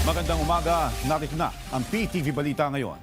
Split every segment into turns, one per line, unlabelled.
Magandang umaga, narito na ang PTV Balita ngayon.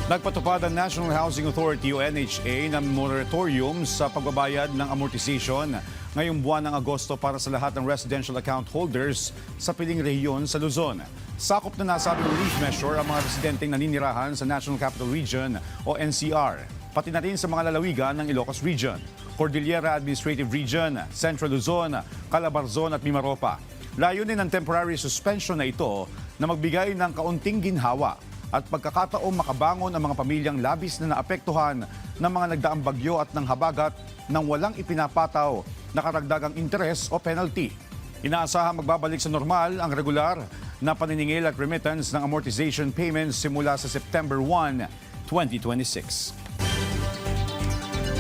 Nagpatupad ang National Housing Authority o NHA ng moratorium sa pagbabayad ng amortization ngayong buwan ng Agosto para sa lahat ng residential account holders sa piling rehiyon sa Luzon. Sakop na nasabing relief measure ang mga residenteng naninirahan sa National Capital Region o NCR, pati na rin sa mga lalawigan ng Ilocos Region, Cordillera Administrative Region, Central Luzon, Calabarzon at Mimaropa. Layunin ng temporary suspension na ito na magbigay ng kaunting ginhawa at pagkakataong makabangon ang mga pamilyang labis na naapektuhan ng mga nagdaang bagyo at ng habagat nang walang ipinapataw na karagdagang interes o penalty. Inaasahan magbabalik sa normal ang regular na paniningil at remittance ng amortization payments simula sa September 1, 2026.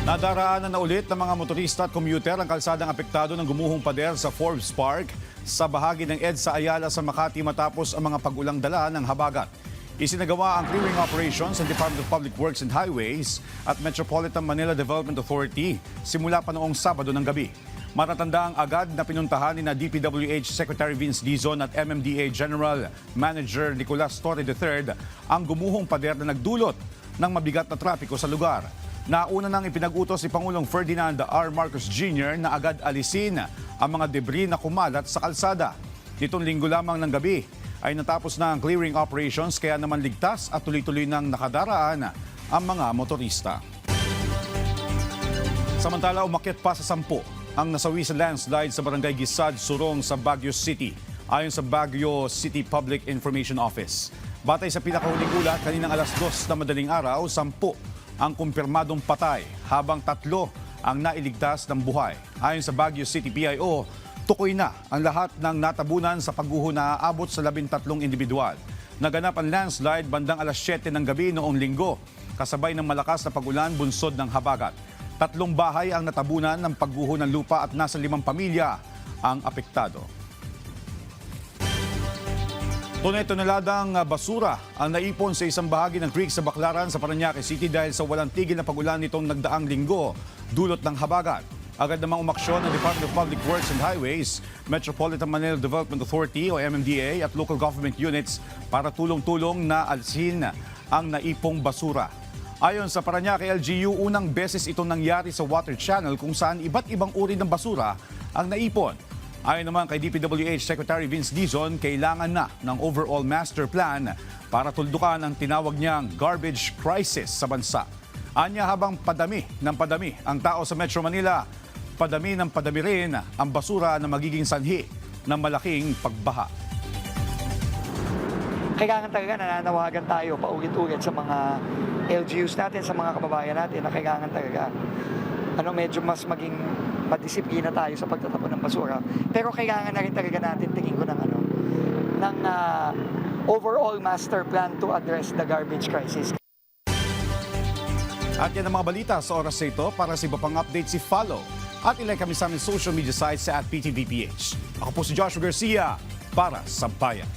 Nadaraanan na ulit ng mga motorista at commuter ang kalsadang apektado ng gumuhong pader sa Forbes Park sa bahagi ng EDSA Ayala sa Makati matapos ang mga pag-ulang dala ng habagat. Isinagawa ang clearing operations ng Department of Public Works and Highways at Metropolitan Manila Development Authority simula pa noong Sabado ng gabi. Matatandaang agad na pinuntahan ni DPWH Secretary Vince Dizon at MMDA General Manager Nicolas Torre III ang gumuhong pader na nagdulot ng mabigat na trapiko sa lugar. Nauna nang ipinag-utos si Pangulong Ferdinand R. Marcos Jr. na agad alisin ang mga debris na kumalat sa kalsada. Nitong linggo lamang ng gabi ay natapos na ang clearing operations kaya naman ligtas at tuloy-tuloy nang nakadaraan ang mga motorista. Samantala, umakyat pa sa 10 ang nasawi sa landslide sa Barangay Gisad, Surong sa Baguio City, ayon sa Baguio City Public Information Office. Batay sa pinakahuling ulat, kaninang alas 2 na madaling araw, 10 ang kumpirmadong patay habang 3 ang nailigtas ng buhay. Ayon sa Baguio City PIO, tukoy na ang lahat ng natabunan sa pagguho na aabot sa 13 individual. Naganap ang landslide bandang alas 7 ng gabi noong linggo, kasabay ng malakas na pag-ulan bunsod ng habagat. 3 bahay ang natabunan ng pagguho ng lupa at nasa 5 pamilya ang apektado. Tonelalang basura ang naipon sa isang bahagi ng creek sa Baclaran sa Parañaque City dahil sa walang tigil na pag-ulan nitong nagdaang linggo, dulot ng habagat. Agad namang umaksyon ng Department of Public Works and Highways, Metropolitan Manila Development Authority o MMDA at local government units para tulong-tulong na alisin ang naipong basura. Ayon sa Parañaque LGU, unang beses itong nangyari sa water channel kung saan iba't ibang uri ng basura ang naipon. Ayon naman kay DPWH Secretary Vince Dizon, kailangan na ng overall master plan para tuldukan ang tinawag niyang garbage crisis sa bansa. Anya, habang padami ng padami ang tao sa Metro Manila, padami ng padami rin ang basura na magiging sanhi ng malaking pagbaha.
Kailangan talaga nananawagan tayo paulit-ulit sa mga LGUs natin, sa mga kababayan natin na kailangan talaga medyo mas maging madisiplina tayo sa pagtatapon ng basura. Pero kailangan na rin talaga natin tingin ko ng overall master plan to address the garbage crisis.
At yan ang mga balita sa oras na ito. Para sa iba pang update, follow at ilike kami sa aming social media sites sa @PTVPH. Ako po si Joshua Garcia para sa Bayan.